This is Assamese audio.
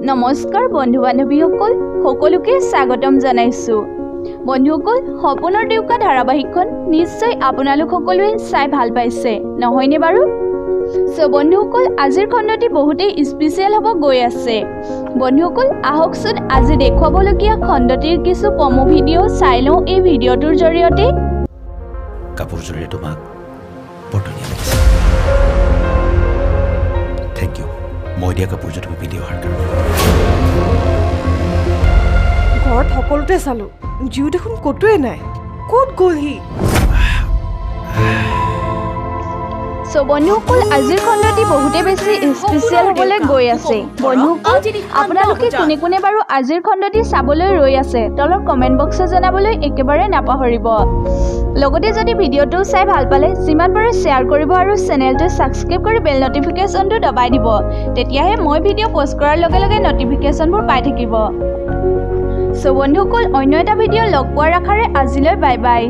নমস্কাৰ বন্ধু বান্ধৱীসকল, সকলোকে স্বাগতম জনাইছো। বন্ধুসকল, সপোনৰ দেউকা ধাৰাবাহিকখন নিশ্চয় আপোনালোক সকলোৱে চাই ভাল পাইছে, নহয়নে বাৰু? বন্ধুসকল, আজিৰ খণ্ডটি বহুতেই স্পেচিয়েল হ'ব গৈ আছে। বন্ধুসকল, আহকচোন আজি দেখুৱাবলগীয়া খণ্ডটিৰ কিছু প্ৰমো ভিডিঅ' চাই লওঁ এই ভিডিঅ'টোৰ জৰিয়তে। কাপোৰযোৰে তোমাক বৰ ধুনীয়া লাগিছে। Thank you. মই দিয়া কাপোৰযোৰ তুমি পিন্ধি অহাৰ কাৰণে। ঘৰত সকলোতে চালো, জিউ দেখোন ক'তোৱে নাই। ক'ত গ'ল সি? বন্ধুসকল, আজিৰ খণ্ডটি বহুতে বেছি স্পেচিয়েল হ'বলৈ গৈ আছে। বন্ধুসকল, আপোনালোকে কোনে কোনে বাৰু আজিৰ খণ্ডটি চাবলৈ ৰৈ আছে তলৰ কমেণ্ট বক্সত জনাবলৈ একেবাৰে নাপাহৰিব। লগতে যদি ভিডিঅ'টো চাই ভাল পালে যিমান পাৰে শ্বেয়াৰ কৰিব আৰু চেনেলটো ছাবস্ক্ৰাইব কৰি বেল নটিফিকেশ্যনটো দবাই দিব, তেতিয়াহে মই ভিডিঅ' পষ্ট কৰাৰ লগে লগে নটিফিকেশ্যনবোৰ পাই থাকিব। বন্ধুসকল, অন্য এটা ভিডিঅ' লগ পোৱাৰ আশাৰে আজিলৈ বাই বাই।